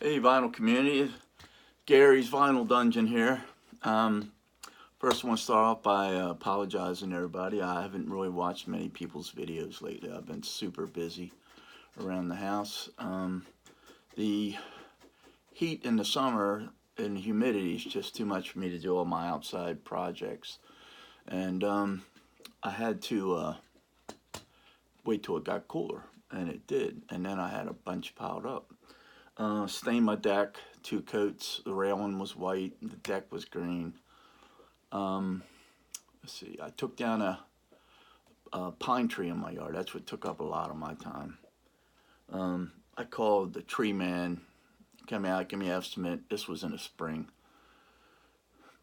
Hey, vinyl community, Gary's Vinyl Dungeon here. First, I want to start off by apologizing to everybody. I haven't really watched many people's videos lately. I've been super busy around the house. The heat in the summer and humidity is just too much for me to do all my outside projects. And I had to wait till it got cooler, and it did. And then I had a bunch piled up. Stained my deck, 2 coats. The railing was white, the deck was green. Let's see, I took down a pine tree in my yard. That's what took up a lot of my time. I called the tree man, came out, gave me an estimate. This was in the spring.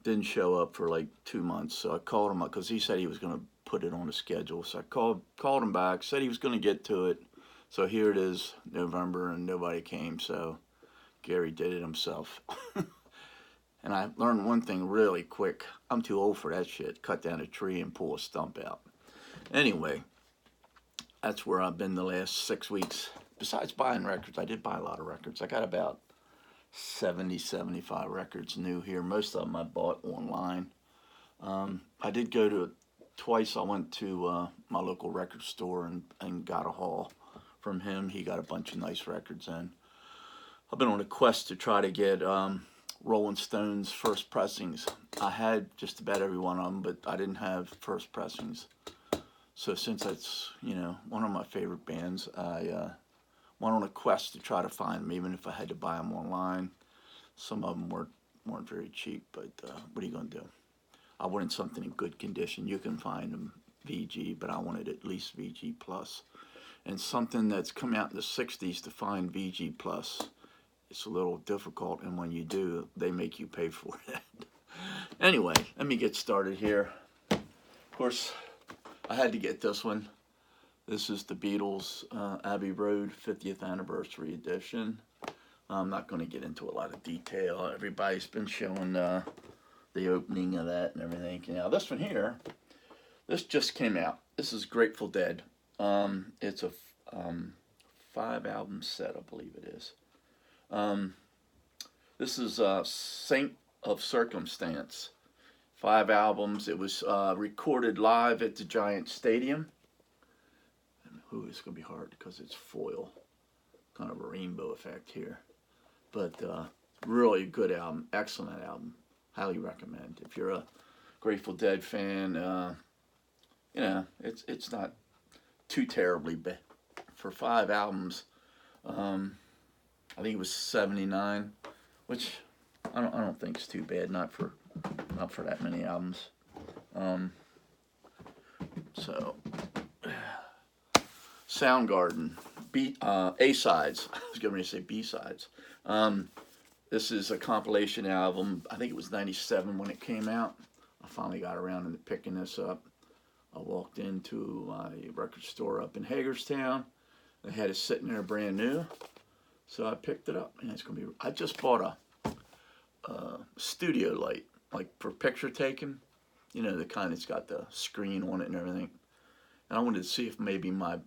Didn't show up for like 2 months, so I called him up because he said he was going to put it on the schedule. So I called him back, said he was going to get to it. So here it is, November, and nobody came, so Gary did it himself. And I learned one thing really quick. I'm too old for that shit. Cut down a tree and pull a stump out. Anyway, that's where I've been the last 6 weeks. Besides buying records, I did buy a lot of records. I got about 70, 75 records new here. Most of them I bought online. I did go to, twice I went to my local record store and got a haul from him. He got a bunch of nice records in. I've been on a quest to try to get Rolling Stones first pressings. I had just about every one of them, but I didn't have first pressings. So since that's, one of my favorite bands, I went on a quest to try to find them, even if I had to buy them online. Some of them weren't very cheap, but what are you going to do? I wanted something in good condition. You can find them VG, but I wanted at least VG plus. And something that's come out in the 60s to find VG plus, it's a little difficult, and when you do, they make you pay for it. Anyway, let me get started here. Of course, I had to get this one. This is the Beatles Abbey Road 50th Anniversary Edition. I'm not going to get into a lot of detail. Everybody's been showing the opening of that and everything. Now, this one here, this just came out. This is Grateful Dead. It's a 5-album set, I believe it is. This is Saint of Circumstance. 5 albums. It was recorded live at the Giant Stadium. It's going to be hard because it's foil. Kind of a rainbow effect here. But really good album. Excellent album. Highly recommend. If you're a Grateful Dead fan, it's not too terribly bad. For 5 albums, I think it was 79, which I don't think is too bad. Not for that many albums. So Soundgarden, A-sides. I was going to say B-sides. This is a compilation album. I think it was 97 when it came out. I finally got around to picking this up. I walked into my record store up in Hagerstown. They had it sitting there brand new. So I picked it up, and it's going to be... I just bought a studio light, like for picture taking. The kind that's got the screen on it and everything. And I wanted to see if maybe my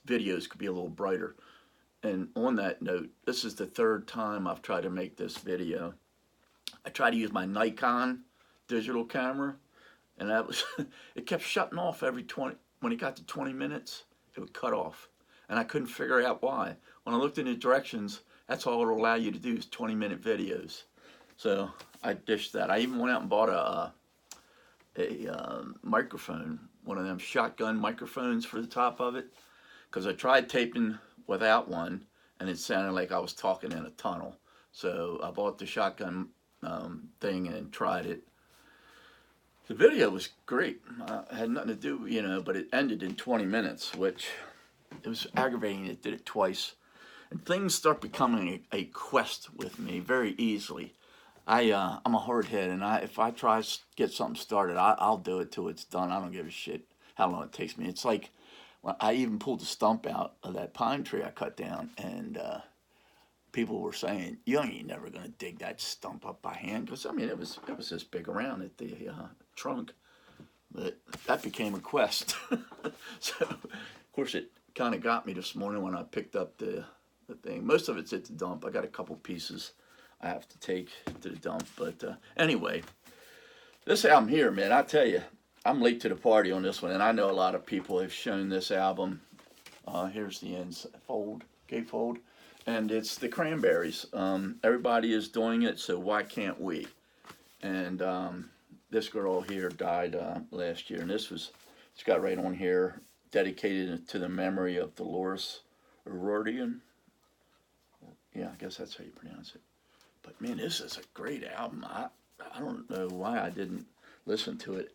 videos could be a little brighter. And on that note, this is the 3rd time I've tried to make this video. I tried to use my Nikon digital camera, and that was it kept shutting off every 20. When it got to 20 minutes, it would cut off, and I couldn't figure out why. When I looked in the directions, that's all it'll allow you to do is 20-minute videos. So I dished that. I even went out and bought a microphone, one of them shotgun microphones for the top of it, because I tried taping without one, and it sounded like I was talking in a tunnel. So I bought the shotgun thing and tried it. The video was great. It had nothing to do, but it ended in 20 minutes, which it was aggravating. It did it twice. And things start becoming a quest with me very easily. I'm a hard head, and if I try to get something started, I'll do it till it's done. I don't give a shit how long it takes me. It's like when I even pulled the stump out of that pine tree I cut down, and people were saying, "You ain't never gonna dig that stump up by hand," because it was this big around at the trunk. But that became a quest. So, of course, it kind of got me this morning when I picked up the the thing. Most of it's at the dump. I got a couple pieces I have to take to the dump. But anyway, this album here, man, I tell you, I'm late to the party on this one, and I know a lot of people have shown this album. Here's the gatefold, and it's the Cranberries. Everybody is doing it, so why can't we? And this girl here died last year, and it's got right on here, dedicated to the memory of Dolores O'Riordan. Yeah, I guess that's how you pronounce it. But man, this is a great album. I don't know why I didn't listen to it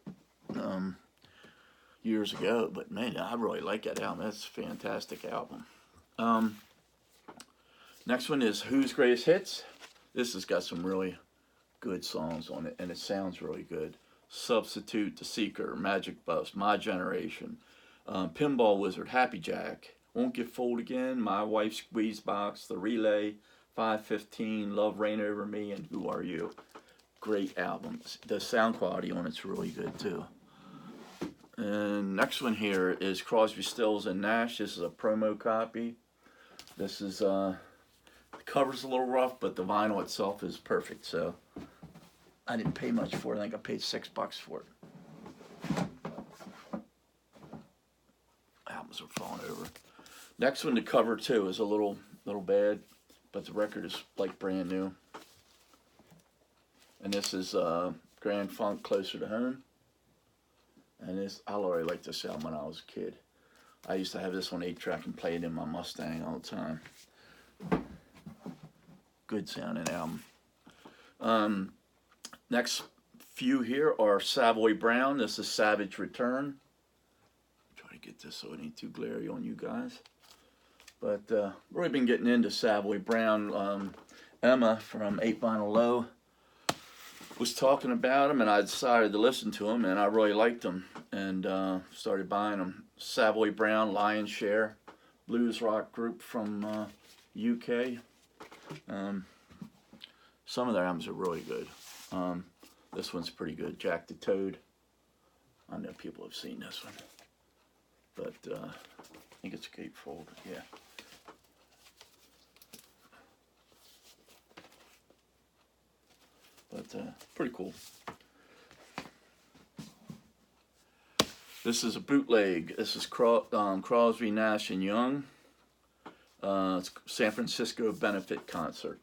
years ago, but man, I really like that album. That's a fantastic album. Next one is Who's Greatest Hits. This has got some really good songs on it, and it sounds really good. Substitute, The Seeker, Magic Bus, My Generation, Pinball Wizard, Happy Jack, Won't Get Fooled Again, My Wife's Squeeze Box, The Relay, 515, Love Reign Over Me, and Who Are You. Great albums. The sound quality on it's really good too. And next one here is Crosby, Stills and Nash. This is a promo copy. This is the cover's a little rough, but the vinyl itself is perfect. So I didn't pay much for it. I think I paid $6 for it. Albums are falling over. Next one, the cover too, is a little bad, but the record is like brand new. And this is Grand Funk, Closer to Home. And I already liked this album when I was a kid. I used to have this on 8-track and play it in my Mustang all the time. Good sounding album. Next few here are Savoy Brown. This is Savage Return. Try to get this so it ain't too glary on you guys. But really been getting into Savoy Brown. Emma from 8 Vinyl Low was talking about them, and I decided to listen to them, and I really liked them, and started buying them. Savoy Brown, Lion's Share, blues rock group from UK. Some of their albums are really good. This one's pretty good. Jack the Toad. I know people have seen this one, but I think it's a gatefold. Yeah. But pretty cool. This is a bootleg. This is Crosby, Nash and Young. It's San Francisco benefit concert.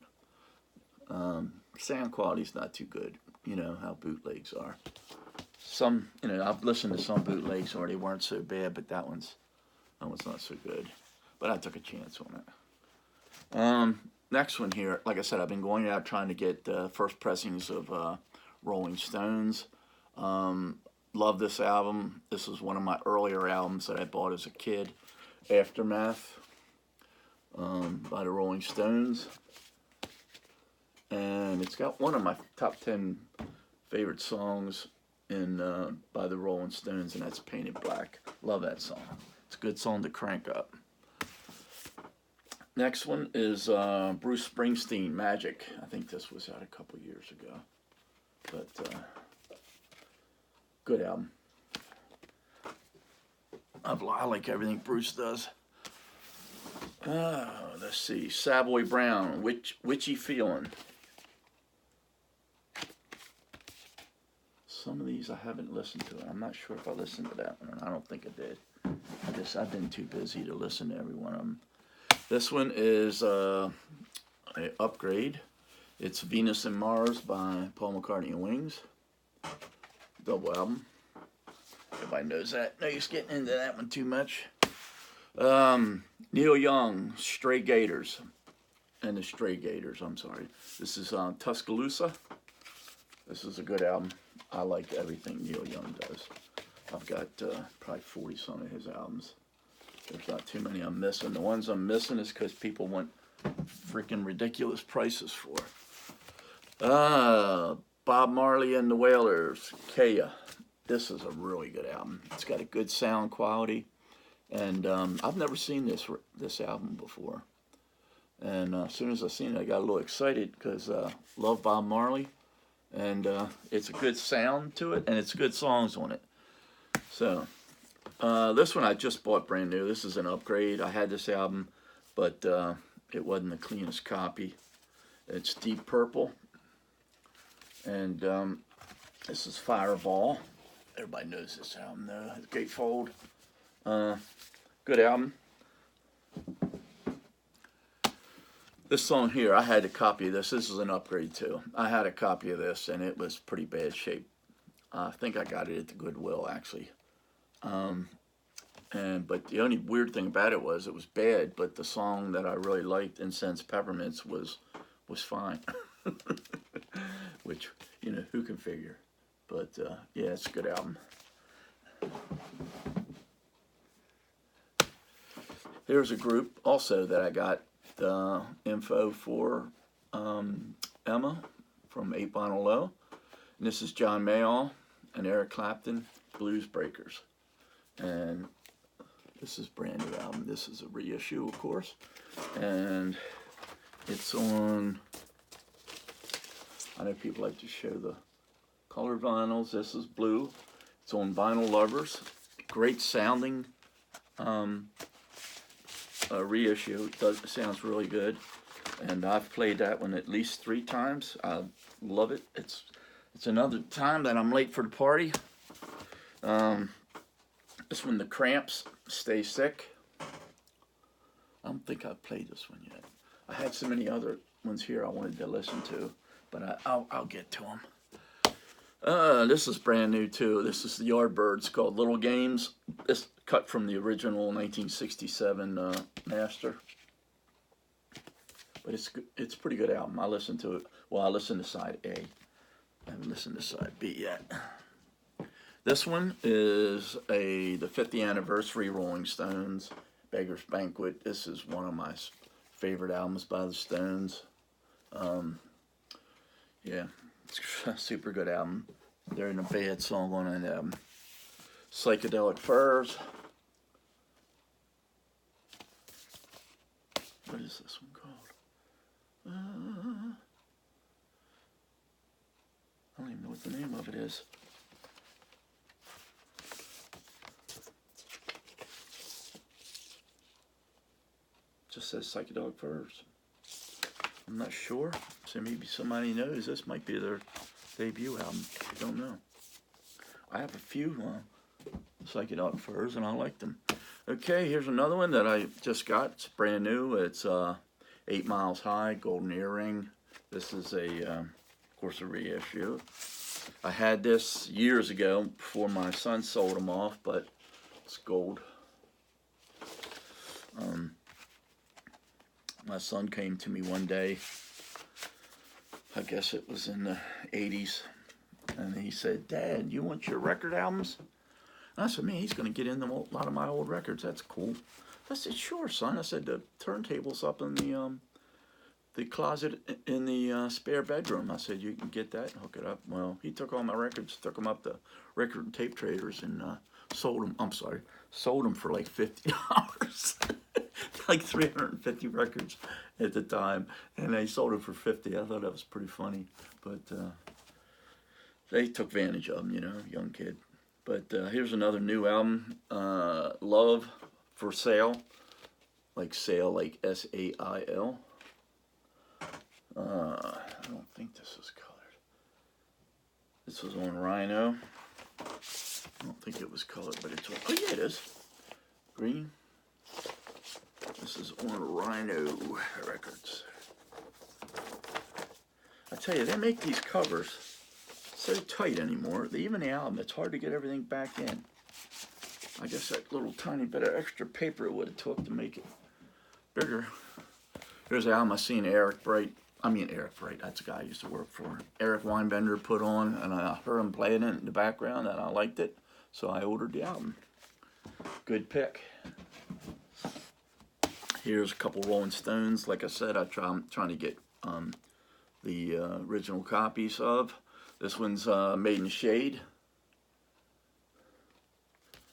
Sound quality's not too good. You know how bootlegs are. Some, I've listened to some bootlegs where they weren't so bad, but that one's not so good. But I took a chance on it. Next one here, like I said, I've been going out trying to get first pressings of Rolling Stones. Love this album. This is one of my earlier albums that I bought as a kid. Aftermath by the Rolling Stones. And it's got one of my top 10 favorite songs by the Rolling Stones, and that's Painted Black. Love that song. It's a good song to crank up. Next one is Bruce Springsteen, Magic. I think this was out a couple years ago. But good album. I like everything Bruce does. Let's see. Savoy Brown, Witchy Feeling. Some of these I haven't listened to. I'm not sure if I listened to that one. I don't think I did. I've been too busy to listen to every one of them. This one is an upgrade. It's Venus and Mars by Paul McCartney and Wings. Double album. Everybody knows that. No use getting into that one too much. Neil Young, Stray Gators. And the Stray Gators, I'm sorry. This is Tuscaloosa. This is a good album. I like everything Neil Young does. I've got probably 40 some of his albums. There's not too many I'm missing. The ones I'm missing is because people want freaking ridiculous prices for. Bob Marley and the Wailers, Kaya. This is a really good album. It's got a good sound quality, and I've never seen this album before. And as soon as I seen it, I got a little excited because love Bob Marley, and it's a good sound to it, and it's good songs on it. So this one I just bought brand new. This is an upgrade. I had this album, but it wasn't the cleanest copy. It's Deep Purple, and this is Fireball. Everybody knows this album though. Gatefold. Good album. This song here, I had a copy of this. This is an upgrade too. I had a copy of this, and it was pretty bad shape. I think I got it at the Goodwill actually. But the only weird thing about it was bad, but the song that I really liked, Incense Peppermints, was fine. Which, you know, who can figure? But yeah, it's a good album. Here's a group also that I got the info for, Emma from 8 Vinyl Low. And this is John Mayall and Eric Clapton, Blues Breakers. And this is a brand new album. This is a reissue, of course. And it's on, I know people like to show the colored vinyls. This is blue. It's on Vinyl Lovers. Great sounding reissue. It sounds really good. And I've played that one at least 3 times. I love it. It's another time that I'm late for the party. This one, The Cramps, Stay Sick. I don't think I've played this one yet. I had so many other ones here I wanted to listen to, but I'll get to them. This is brand new too. This is the Yardbirds, called Little Games. This cut from the original 1967 master. But it's a pretty good album. I listened to it. Well, I listened to side A. I haven't listened to side B yet. This one is the 50th anniversary Rolling Stones, Beggar's Banquet. This is one of my favorite albums by the Stones. Yeah, it's a super good album. There ain't a bad song on that album. Psychedelic Furs. What is this one called? I don't even know what the name of it is. Just says Psychedelic Furs. I'm not sure. So maybe somebody knows. This might be their debut album. I don't know. I have a few Psychedelic Furs, and I like them. Okay, here's another one that I just got. It's brand new. It's 8 Miles High, Golden Earring. This is of course, a reissue. I had this years ago before my son sold them off, but it's gold. My son came to me one day, I guess it was in the 80s, and he said, "Dad, you want your record albums?" And I said, "Man, he's going to get into a lot of my old records. That's cool." I said, "Sure, son." I said, "The turntable's up in the closet in the spare bedroom." I said, "You can get that and hook it up." Well, he took all my records, took them up to record and tape traders, and sold them for like $50. Like 350 records at the time, and they sold it for 50. I thought that was pretty funny, but they took advantage of them, you know, young kid. But here's another new album, Love for Sale, like sale, like S-A-I-L. I don't think this is colored. This was on Rhino. I don't think it was colored, but it's on, oh yeah, it is. Green. This is on Rhino Records. I tell you, they make these covers so tight anymore. Even the album, it's hard to get everything back in. I guess that little tiny bit of extra paper it would have took to make it bigger. Here's the album I seen Eric Bright, that's the guy I used to work for. Eric Weinbender put on, and I heard him playing it in the background, and I liked it, so I ordered the album. Good pick. Here's a couple Rolling Stones. Like I said, I'm trying to get the original copies of. This one's Made in Shade.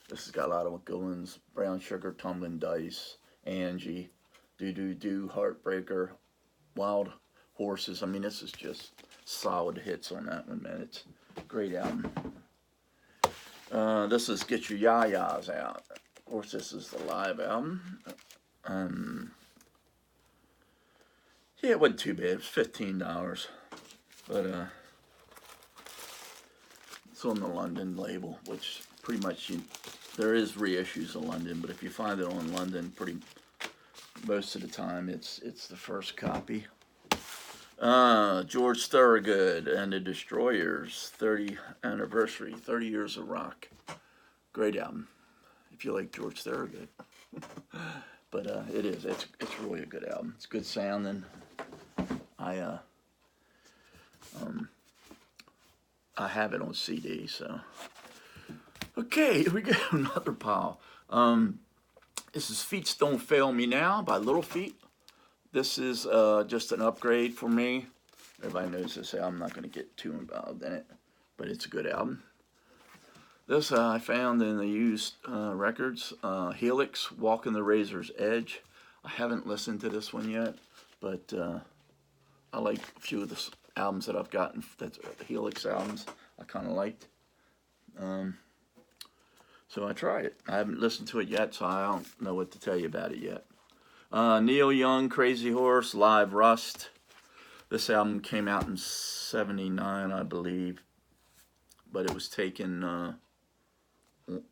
This has got a lot of good ones. Brown Sugar, Tumbling Dice, Angie, Do Do Do, Heartbreaker, Wild Horses. I mean, this is just solid hits on that one, man. It's a great album. This is Get Your Ya-Ya's Out. Of course, this is the live album. Yeah, it wasn't too bad. It was $15, but it's on the London label, which pretty much there is reissues of London, but if you find it on London, most of the time it's the first copy. George Thorogood and the Destroyers, 30th anniversary, 30 years of rock. Great album, if you like George Thorogood. But it's really a good album. It's good sounding. I have it on CD, so. Okay, here we go, another pile. This is Feet Don't Fail Me Now by Little Feat. This is just an upgrade for me. Everybody knows this album. I'm not going to get too involved in it, but it's a good album. This I found in the used records. Helix, Walking the Razor's Edge. I haven't listened to this one yet, but I like a few of the albums that I've gotten. That's the Helix albums I kind of liked. So I tried it. I haven't listened to it yet, so I don't know what to tell you about it yet. Neil Young, Crazy Horse, Live Rust. This album came out in '79, I believe, but it was taken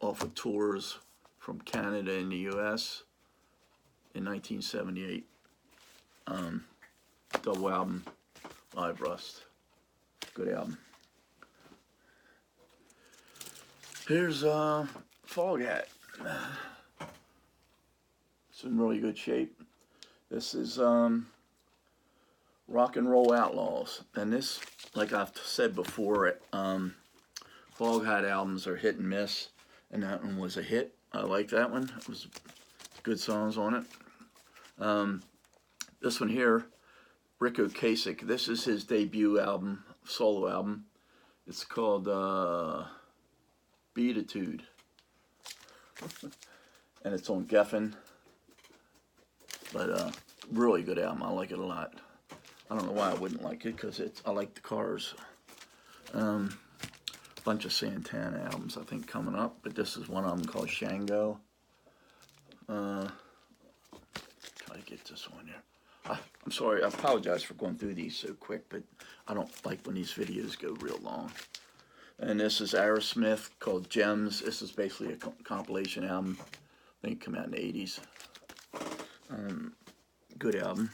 off of tours from Canada and the U.S. in 1978. Double album, Live Rust. Good album. Here's Fog Hat. It's in really good shape. This is Rock and Roll Outlaws, and this, like I've said before, Fog Hat albums are hit and miss, and that one was a hit. I like that one. It was good songs on it. This one here, Rick Ocasek. This is his debut album, solo album. It's called Beatitude, and it's on Geffen. But really good album. I like it a lot. I don't know why I wouldn't like it, because I like the Cars. Bunch of Santana albums I think coming up, but this is one of them called Shango. Try to get this one here. I'm sorry, I apologize for going through these so quick, but I don't like when these videos go real long. And this is Aerosmith called Gems. This is basically a compilation album. I think it came out in the 80s. Good album.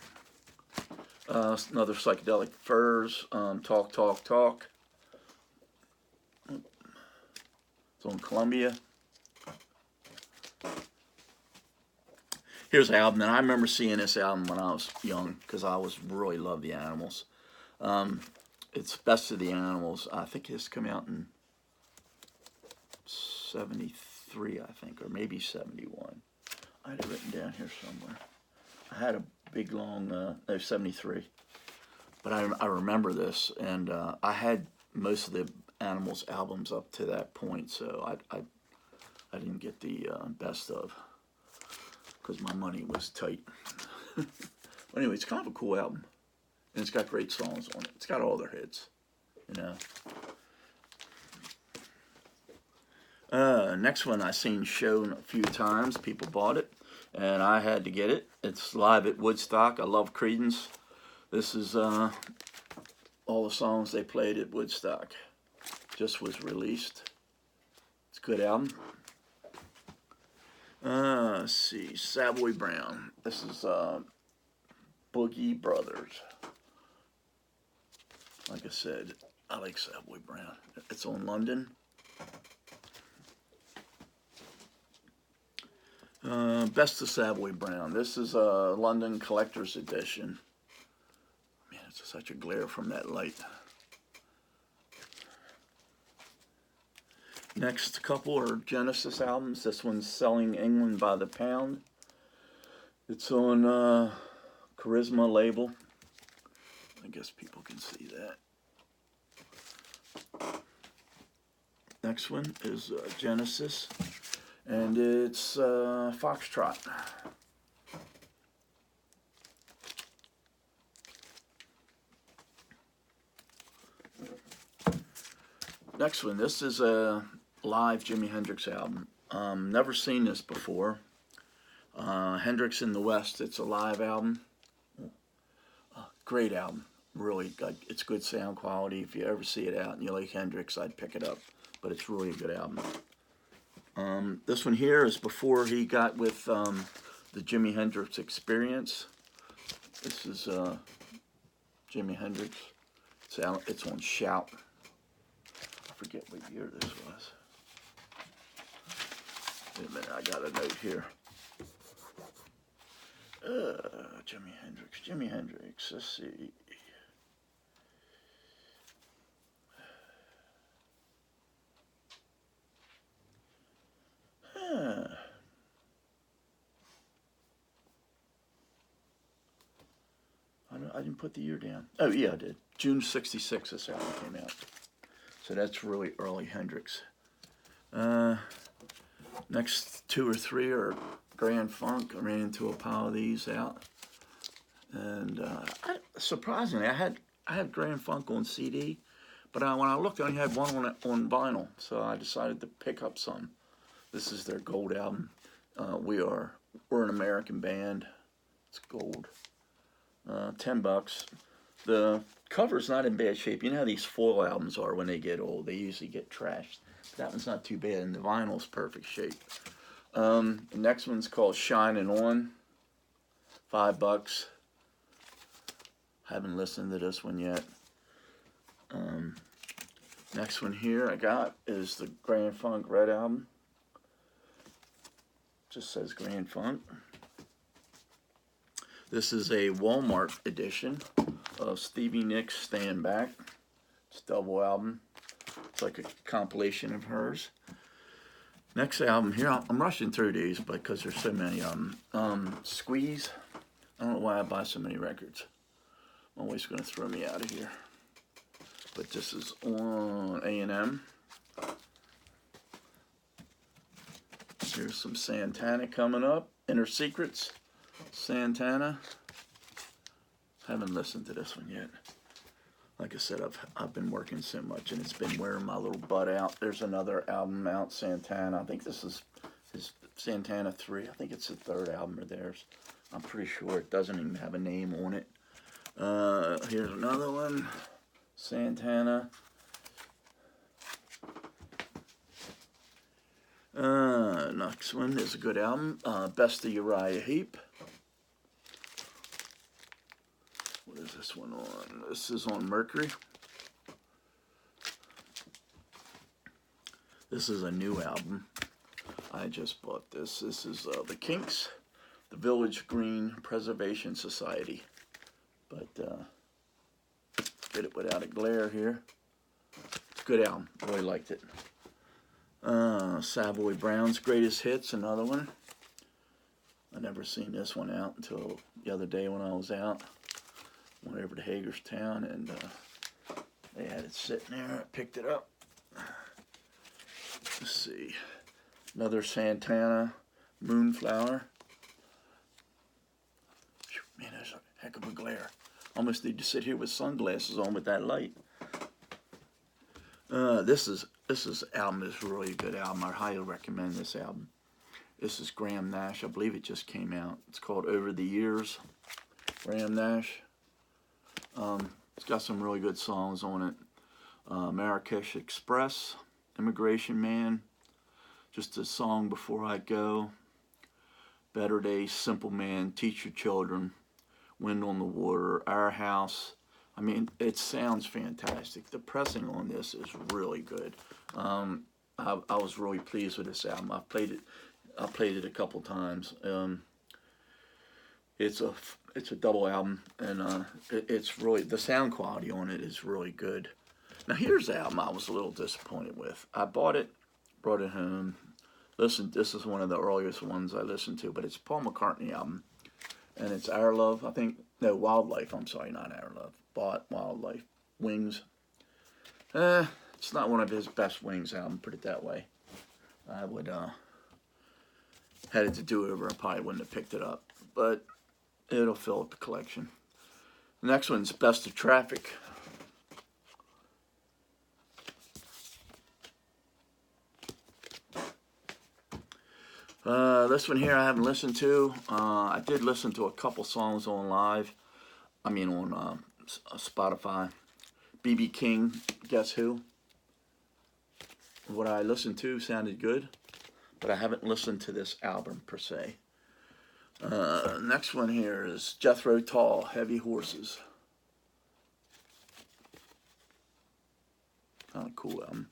Another Psychedelic Furs, Talk, Talk, Talk. It's on Columbia. Here's an album, and I remember seeing this album when I was young, because I really loved the Animals. It's Best of the Animals. I think this came out in '73, I think, or maybe '71. I had it written down here somewhere. I had a big long, no, '73. But I remember this, and I had most of the Animals albums up to that point, so I didn't get the best of, because my money was tight. But anyway, it's kind of a cool album, and it's got great songs on it. It's got all their hits, you know. Next one I seen shown a few times. People bought it, and I had to get it. It's Live at Woodstock. I love Creedence. This is all the songs they played at Woodstock. Just was released. It's a good album. Let's see, Savoy Brown. This is Boogie Brothers. Like I said, I like Savoy Brown. It's on London. Best of Savoy Brown. This is a London Collector's Edition. Man, it's such a glare from that light. Next couple are Genesis albums. This one's Selling England by the Pound. It's on Charisma label. I guess people can see that. Next one is Genesis, and it's Foxtrot. Next one, this is a live Jimi Hendrix album. Never seen this before. Hendrix in the West. It's a live album. great album. Really, it's good sound quality. If you ever see it out and you like Hendrix, I'd pick it up. But it's really a good album. This one here is before he got with the Jimi Hendrix Experience. This is Jimi Hendrix. It's on Shout. I forget what year this was. Wait a minute, I got a note here. Jimi Hendrix. Let's see. I didn't put the year down. Oh, yeah, I did. June 66, this album came out. So that's really early Hendrix. Next 2 or 3 are Grand Funk. I ran into a pile of these out. And surprisingly, I had Grand Funk on CD, but when I looked, I only had one on vinyl. So I decided to pick up some. This is their gold album. We're an American band. It's gold. $10. The cover's not in bad shape. You know how these foil albums are when they get old. They usually get trashed. That one's not too bad, and the vinyl's perfect shape. The next one's called Shining On. $5. Haven't listened to this one yet. Next one here I got is the Grand Funk Red album. Just says Grand Funk. This is a Walmart edition of Stevie Nicks Stand Back. It's a double album. It's like a compilation of hers. Next album here, I'm rushing through these because there's so many of them. Squeeze. I don't know why I buy so many records. I'm always going to throw me out of here. But this is on A&M. Here's some Santana coming up. Inner Secrets. Santana. Haven't listened to this one yet. Like I said, I've been working so much and it's been wearing my little butt out. There's another album out, Santana. I think this is his Santana 3. I think it's the 3rd album of theirs. I'm pretty sure it doesn't even have a name on it. Here's another one, Santana. Next one is a good album, Best of Uriah Heep. What is this one on? This is on Mercury. This is a new album. I just bought this. This is the Kinks, the Village Green Preservation Society. But get it without a glare here. It's a good album. Really liked it. Savoy Brown's Greatest Hits, another one. I never seen this one out until the other day when I was out. Went over to Hagerstown and they had it sitting there. I picked it up. Let's see. Another Santana, Moonflower. Man, there's a heck of a glare. Almost need to sit here with sunglasses on with that light. This album is really a good album. I highly recommend this album. This is Graham Nash. I believe it just came out. It's called Over the Years. Graham Nash. It's got some really good songs on it. Marrakesh Express, Immigration Man, Just a Song Before I Go, Better Days, Simple Man, Teach Your Children, Wind on the Water, Our House. I mean, it sounds fantastic. The pressing on this is really good. I was really pleased with this album. I played it a couple times. It's a double album, and it's really, the sound quality on it is really good. Now here's the album I was a little disappointed with. I bought it, brought it home. Listen, this is one of the earliest ones I listened to, but it's a Paul McCartney album, and it's Our Love. I think, no, Wildlife. I'm sorry, not Our Love. Bought Wildlife. Wings. It's not one of his best Wings albums, put it that way. I would had it to do over, I probably wouldn't have picked it up, but it'll fill up the collection. The next one's Best of Traffic. This one here I haven't listened to. I did listen to a couple songs on live. I mean on Spotify. B.B. King, Guess Who? What I listened to sounded good, but I haven't listened to this album per se. Next one here is Jethro Tull, Heavy Horses. Kind of cool album.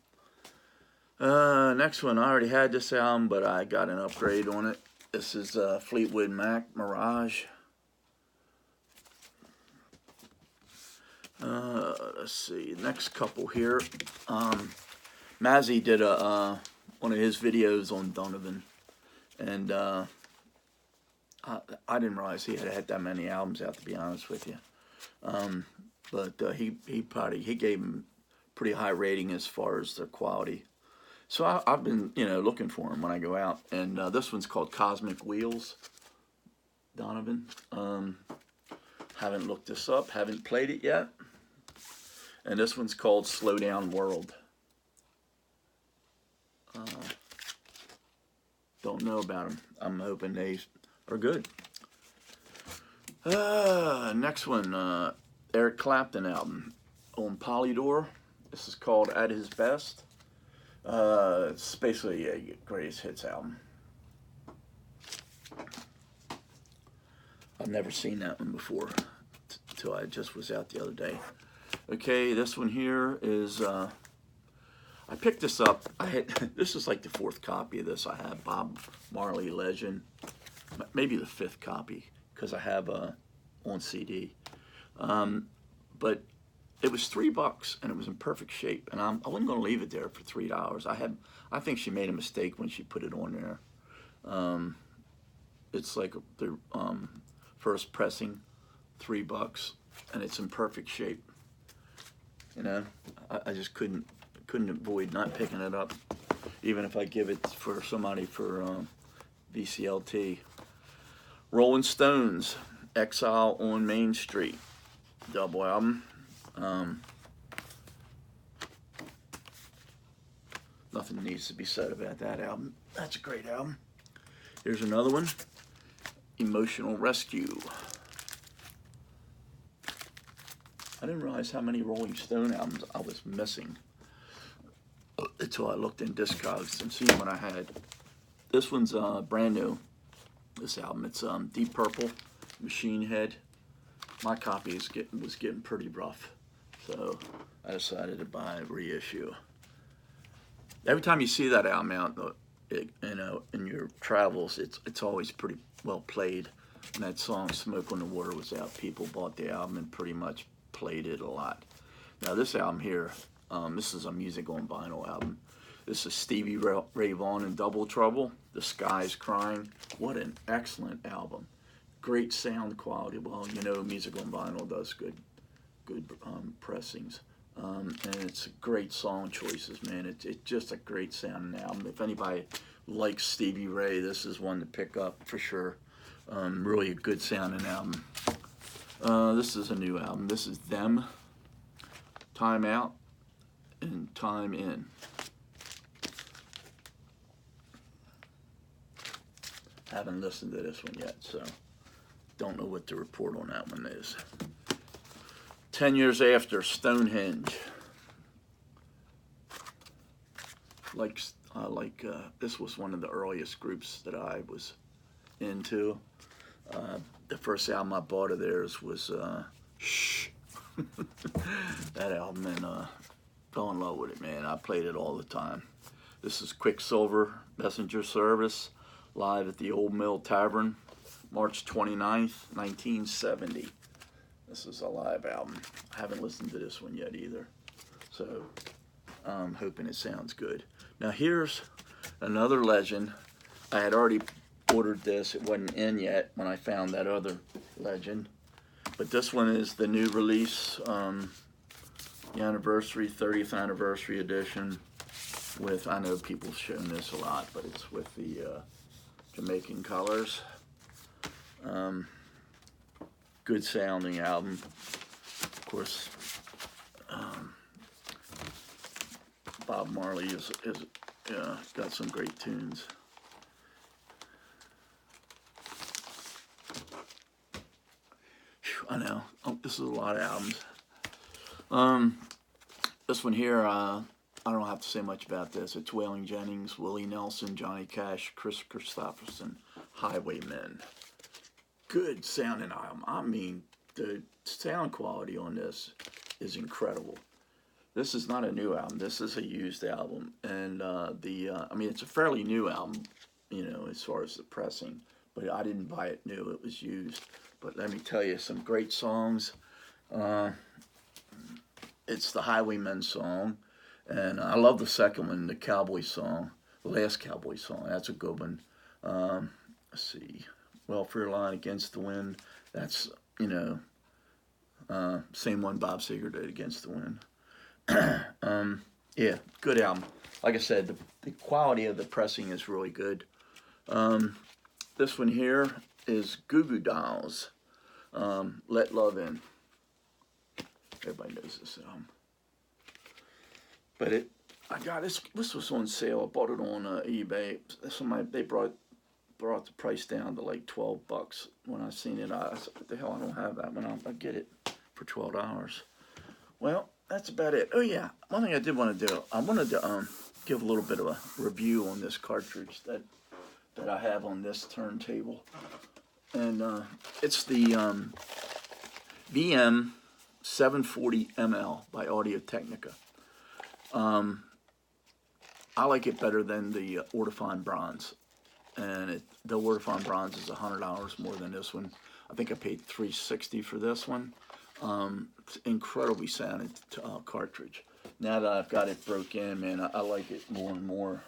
Next one, I already had this album, but I got an upgrade on it. This is Fleetwood Mac, Mirage. Let's see, next couple here. Mazzy did one of his videos on Donovan, and I didn't realize he had that many albums out, to be honest with you. But he gave him pretty high rating as far as their quality. So I've been looking for him when I go out, and this one's called Cosmic Wheels, Donovan. Haven't looked this up, haven't played it yet, and this one's called Slow Down World. Don't know about them. I'm hoping they are good. Next one, Eric Clapton album on Polydor. This is called At His Best. It's basically a greatest hits album. I've never seen that one before till I just was out the other day. Okay, this one here is I picked this up. This is like the 4th copy of this. I have Bob Marley Legend, maybe the 5th copy because I have on CD. But it was $3 and it was in perfect shape, and I wasn't going to leave it there for $3. I think she made a mistake when she put it on there. It's like the first pressing, $3, and it's in perfect shape. I just couldn't avoid not picking it up, even if I give it for somebody for VCLT. Rolling Stones, Exile on Main Street, double album. Nothing needs to be said about that album. That's a great album. Here's another one, Emotional Rescue. I didn't realize how many Rolling Stone albums I was missing until I looked in Discogs and seen what I had. This one's brand new, this album. It's Deep Purple, Machine Head. My copy was getting pretty rough, so I decided to buy a reissue. Every time you see that album out, in your travels, it's always pretty well played. And that song "Smoke on the Water" was out. People bought the album and pretty much played it a lot. Now this album here, this is a music on vinyl album. This is Stevie Ray Vaughan and Double Trouble, The Sky's Crying. What an excellent album. Great sound quality. Well, music on vinyl does good pressings. And it's great song choices, man. It's just a great sounding album. If anybody likes Stevie Ray, this is one to pick up for sure. Really a good sounding album. This is a new album. This is Them, Time Out, and Time In. Haven't listened to this one yet, so don't know what the report on that one is. 10 Years After, Stonehenge. This was one of the earliest groups that I was into. The first album I bought of theirs was Shh. That album, and fell in love with it, man. I played it all the time. This is Quicksilver, Messenger Service, live at the Old Mill Tavern, March 29th, 1970. This is a live album. I haven't listened to this one yet either, so I'm hoping it sounds good. Now here's another legend. I had already ordered this. It wasn't in yet when I found that other legend, but this one is the new release, the anniversary, 30th anniversary edition. I know people have shown this a lot, but it's with the Jamaican colors. Good sounding album. Of course, Bob Marley is got some great tunes. I know. This is a lot of albums. This one here, I don't have to say much about this. It's Waylon Jennings, Willie Nelson, Johnny Cash, Chris Christopherson, Highwaymen. Good sounding album. I mean, the sound quality on this is incredible. This is not a new album. This is a used album, and I mean, it's a fairly new album, you know, as far as the pressing. But I didn't buy it new; it was used. But let me tell you, some great songs. It's the Highwaymen song, and I love the second one, the Cowboy song, the last Cowboy song. That's a good one. Let's see, Welfare Line, Against the Wind. That's, you know, same one Bob Seger did, Against the Wind. Yeah, good album. Like I said, the quality of the pressing is really good. This one here is Goo Goo Dolls, Let Love In. Everybody knows this album. But I got this. This was on sale. I bought it on eBay. They brought the price down to like $12 when I seen it. I said, "What the hell? I don't have that one. I'll get it for $12." Well, that's about it. Oh yeah, one thing I did want to do. I wanted to give a little bit of a review on this cartridge that I have on this turntable, and it's the VM 740 ml by Audio Technica. I like it better than the Ortofon Bronze, and the Ortofon Bronze is $100 more than this one. I think I paid $360 for this one. It's incredibly sounding cartridge. Now that I've got it broke in, man, I like it more and more.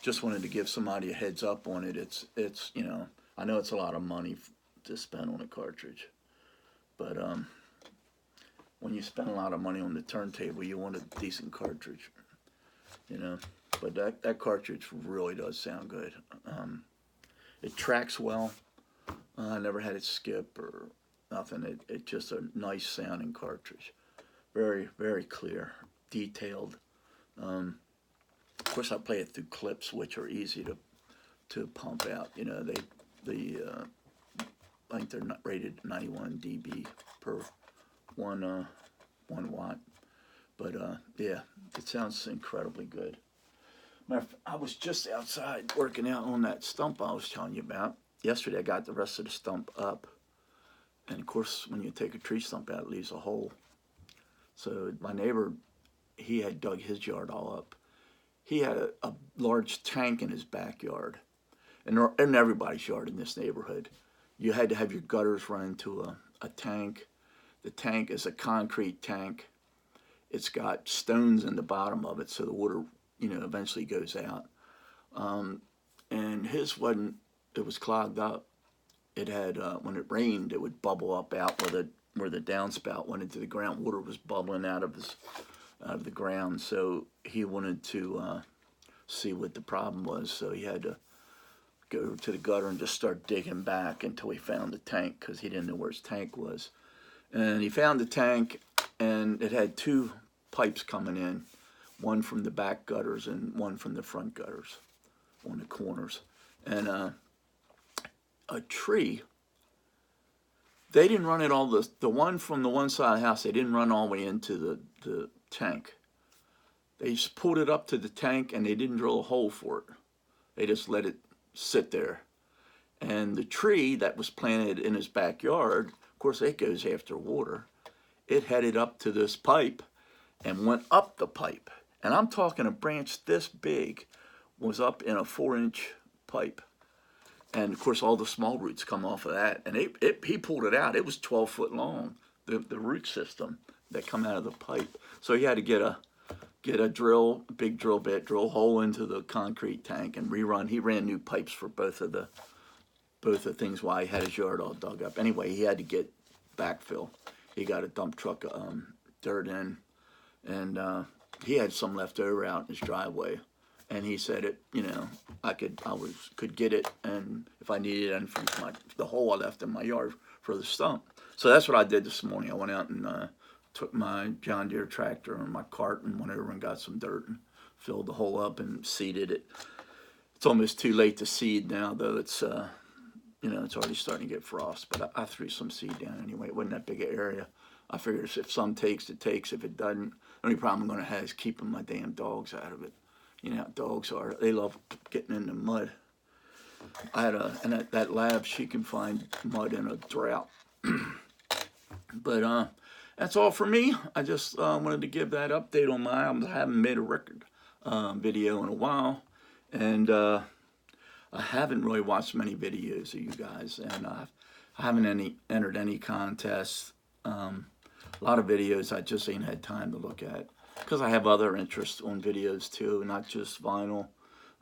Just wanted to give somebody a heads up on it. It's you know, I know it's a lot of money to spend on a cartridge, but when you spend a lot of money on the turntable, you want a decent cartridge, you know. But that cartridge really does sound good. It tracks well. I never had it skip or nothing. It's just a nice sounding cartridge. Very, very clear, detailed. Of course, I play it through clips, which are easy to pump out. You know, I think they're not rated 91 dB per 1 watt. But yeah, it sounds incredibly good. I was just outside working out on that stump I was telling you about. Yesterday I got the rest of the stump up. And of course, when you take a tree stump out, it leaves a hole. So my neighbor, he had dug his yard all up. He had a large tank in his backyard. And in everybody's yard in this neighborhood, you had to have your gutters run into a tank. The tank is a concrete tank. It's got stones in the bottom of it, so the water, you know, eventually goes out. And his wasn't, it was clogged up. It had, when it rained, it would bubble up out where the downspout went into the ground. Water was bubbling out of the ground, so he wanted to see what the problem was. So he had to go to the gutter and just start digging back until he found the tank, because he didn't know where his tank was. And he found the tank, and it had two pipes coming in, one from the back gutters and one from the front gutters on the corners. And a tree, they didn't run it all, the one from the one side of the house, they didn't run all the way into the tank. They just pulled it up to the tank, and they didn't drill a hole for it. They just let it sit there. And the tree that was planted in his backyard, of course, it goes after water. It headed up to this pipe and went up the pipe. And I'm talking a branch this big was up in a 4-inch pipe. And of course, all the small roots come off of that. And he pulled it out. It was 12 foot long, the root system that come out of the pipe. So he had to get a big drill bit, drill a hole into the concrete tank and rerun. He ran new pipes for both of the things while he had his yard all dug up. Anyway, he had to get backfill. He got a dump truck dirt in, and he had some left over out in his driveway. And he said I could get it, and if I needed it, and for the hole I left in my yard for the stump. So that's what I did this morning. I went out and took my John Deere tractor and my cart and went over and got some dirt and filled the hole up and seeded it. It's almost too late to seed now, though. It's you know, it's already starting to get frost, but I threw some seed down anyway. It wasn't that big an area. I figured if some takes, it takes. If it doesn't, the only problem I'm going to have is keeping my damn dogs out of it. You know how dogs are. They love getting in the mud. I had and that lab, she can find mud in a drought. But that's all for me. I just wanted to give that update on my albums. I haven't made a record video in a while. And I haven't really watched many videos of you guys. And I haven't entered any contests. A lot of videos I just ain't had time to look at. Because I have other interests on videos too, not just vinyl.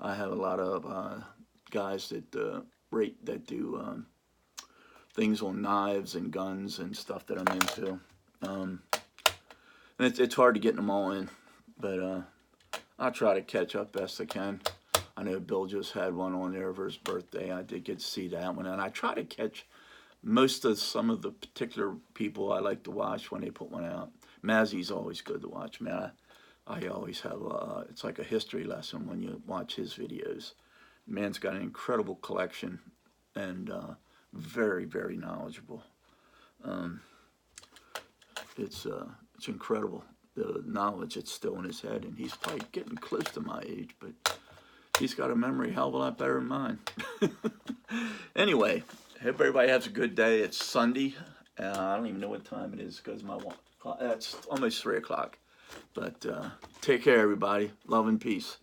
I have a lot of guys that do things on knives and guns and stuff that I'm into. And it's hard to get them all in, but I'll try to catch up best I can. I know Bill just had one on there for his birthday. I did get to see that one, and I try to catch some of the particular people I like to watch when they put one out. Mazzy's always good to watch, man. I always have it's like a history lesson when you watch his videos. Man's got an incredible collection and very, very knowledgeable. It's incredible, the knowledge that's still in his head, and he's probably getting close to my age, but he's got a memory a hell of a lot better than mine. Anyway, hope everybody has a good day. It's Sunday. I don't even know what time it is because it's almost 3 o'clock. But take care, everybody. Love and peace.